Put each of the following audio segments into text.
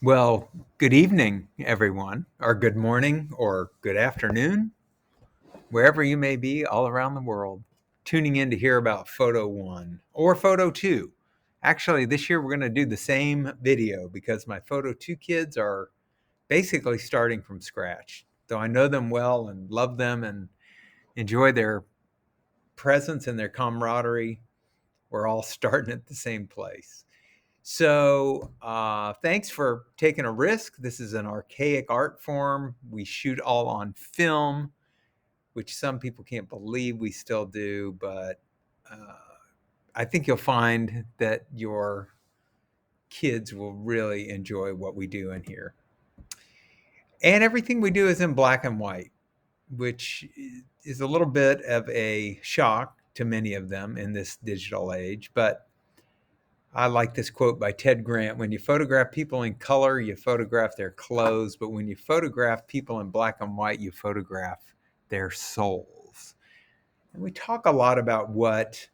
Well, good evening, everyone, or good morning, or good afternoon, wherever you may be all around the world, tuning in to hear about Photo One or Photo Two. Actually, this year we're going to do the same video because my Photo Two kids are basically starting from scratch. Though I know them well and love them and enjoy their presence and their camaraderie, we're all starting at the same place. So, thanks for taking a risk. This is an archaic art form. We shoot all on film, which some people can't believe we still do, but uh, I think you'll find that your kids will really enjoy what we do in here. And everything we do is in black and white, which is a little bit of a shock to many of them in this digital age, but I like this quote by Ted Grant. When you photograph people in color, you photograph their clothes. But when you photograph people in black and white, you photograph their souls. And we talk a lot about what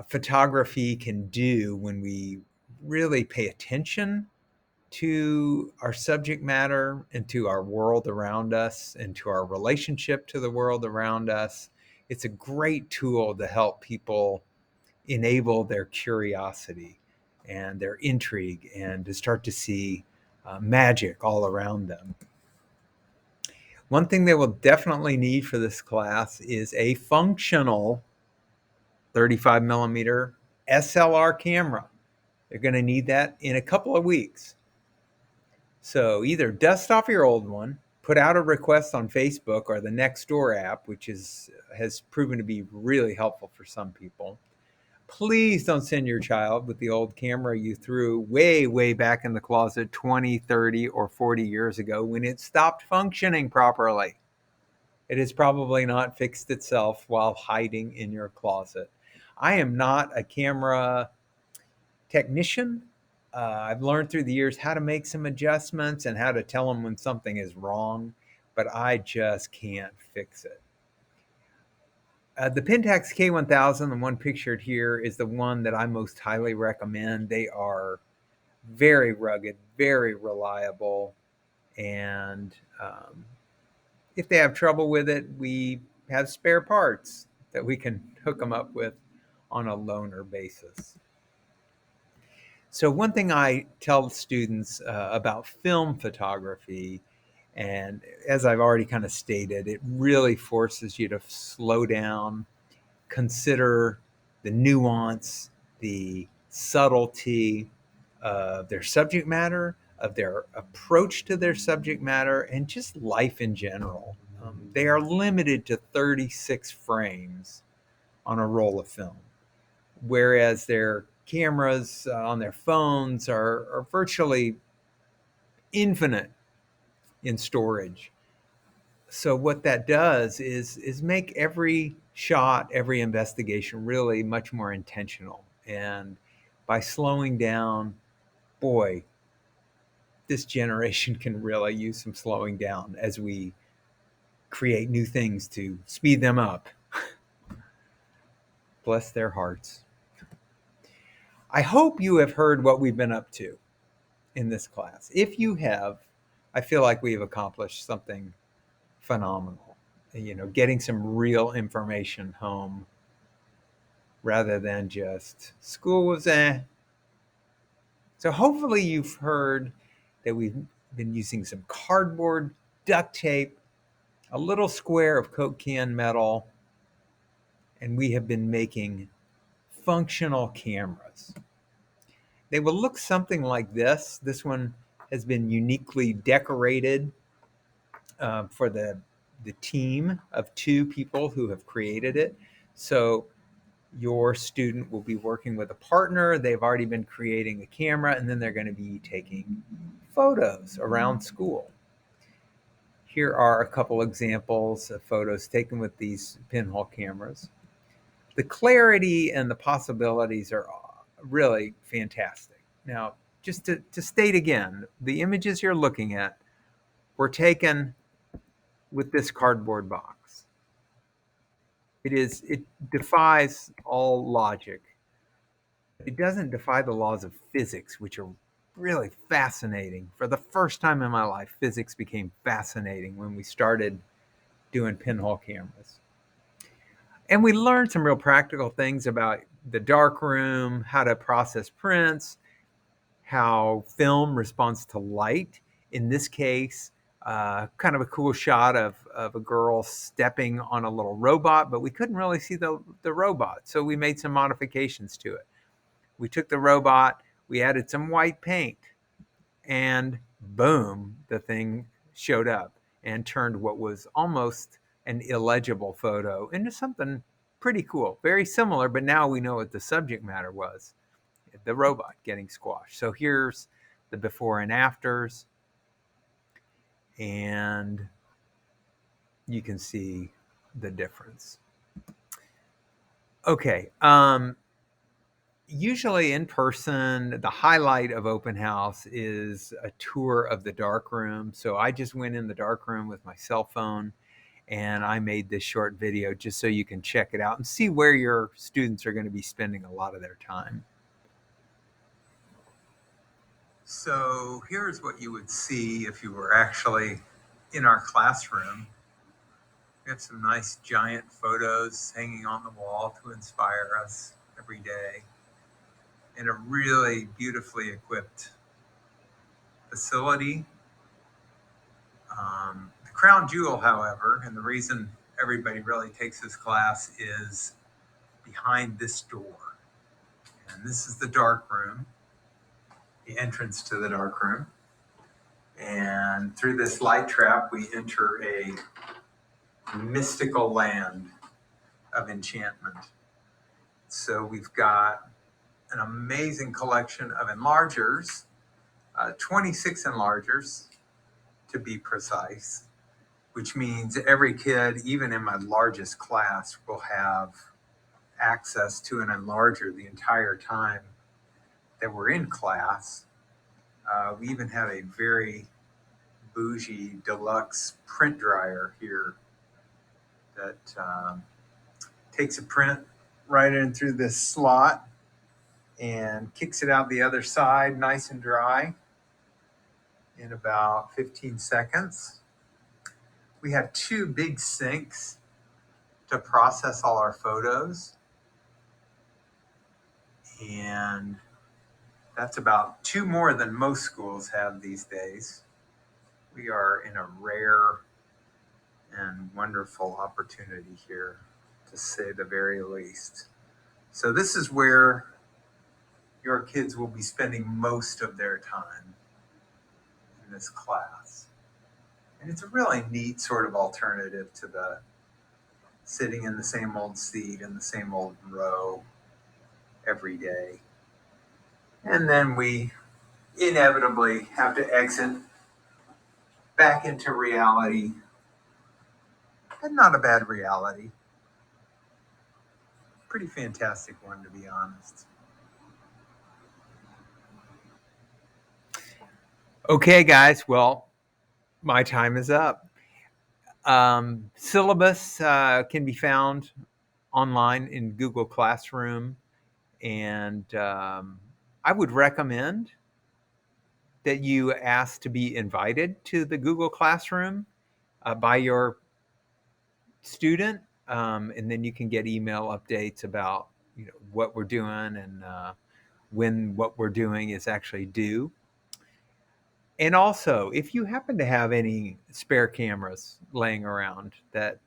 photography can do when we really pay attention to our subject matter and to our world around us and to our relationship to the world around us. It's a great tool to help people enable their curiosity and their intrigue and to start to see magic all around them. One thing they will definitely need for this class is a functional 35 millimeter SLR camera. They're going to need that in a couple of weeks. So either dust off your old one, put out a request on Facebook or the Nextdoor app, which has proven to be really helpful for some people. Please don't send your child with the old camera you threw way, way back in the closet 20, 30, or 40 years ago when it stopped functioning properly. It has probably not fixed itself while hiding in your closet. I am not a camera technician. I've learned through the years how to make some adjustments and how to tell them when something is wrong, but I just can't fix it. The Pentax K1000, the one pictured here, is the one that I most highly recommend. They are very rugged, very reliable, and if they have trouble with it, we have spare parts that we can hook them up with on a loaner basis. So, one thing I tell students about film photography, and as I've already kind of stated, it really forces you to slow down, consider the nuance, the subtlety of their subject matter, of their approach to their subject matter, and just life in general. They are limited to 36 frames on a roll of film, whereas their cameras on their phones are virtually infinite in storage. So what that does is make every shot, every investigation really much more intentional. And by slowing down, boy, this generation can really use some slowing down as we create new things to speed them up. Bless their hearts. I hope you have heard what we've been up to in this class. If you have, I feel like we've accomplished something phenomenal. Getting some real information home rather than just school was So hopefully you've heard that we've been using some cardboard, duct tape, a little square of Coke can metal, and we have been making functional cameras. They will look something like this. This one has been uniquely decorated for the team of two people who have created it. So your student will be working with a partner. They've already been creating a camera, and then they're going to be taking photos around school. Here are a couple examples of photos taken with these pinhole cameras. The clarity and the possibilities are really fantastic. Now, just to state again, the images you're looking at were taken with this cardboard box. It defies all logic. It doesn't defy the laws of physics, which are really fascinating. For the first time in my life, physics became fascinating when we started doing pinhole cameras. And we learned some real practical things about the dark room, how to process prints, how film responds to light. In this case, kind of a cool shot of a girl stepping on a little robot, but we couldn't really see the robot. So we made some modifications to it. We took the robot, we added some white paint, and boom, the thing showed up and turned what was almost an illegible photo into something pretty cool. Very similar, but now we know what the subject matter was, the robot getting squashed. So here's the before and afters, and you can see the difference. Okay. Usually in person, the highlight of open house is a tour of the dark room. So I just went in the dark room with my cell phone and I made this short video just so you can check it out and see where your students are going to be spending a lot of their time. So here's what you would see if you were actually in our classroom. We have some nice giant photos hanging on the wall to inspire us every day, and a really beautifully equipped facility. The crown jewel, however, and the reason everybody really takes this class is behind this door. And this is the dark room, the entrance to the dark room. And through this light trap, we enter a mystical land of enchantment. So we've got an amazing collection of enlargers, 26 enlargers to be precise, which means every kid, even in my largest class, will have access to an enlarger the entire time that we're in class. We even have a very bougie deluxe print dryer here that takes a print right in through this slot and kicks it out the other side nice and dry in about 15 seconds. We have 2 big sinks to process all our photos, and that's about 2 more than most schools have these days. We are in a rare and wonderful opportunity here, to say the very least. So this is where your kids will be spending most of their time in this class. And it's a really neat sort of alternative to the sitting in the same old seat in the same old row every day. And then we inevitably have to exit back into reality, but not a bad reality. Pretty fantastic one, to be honest. Okay, guys, well, my time is up. Syllabus can be found online in Google Classroom, and I would recommend that you ask to be invited to the Google Classroom by your student, and then you can get email updates about what we're doing and when what we're doing is actually due. And also, if you happen to have any spare cameras laying around that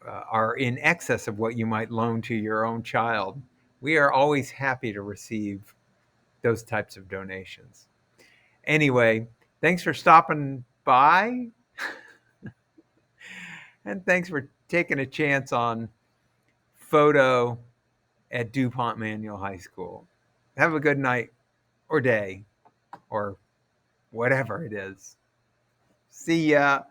are in excess of what you might loan to your own child, we are always happy to receive those types of donations. Anyway, thanks for stopping by, and thanks for taking a chance on photo at DuPont Manual High School. Have a good night or day or whatever it is. See ya.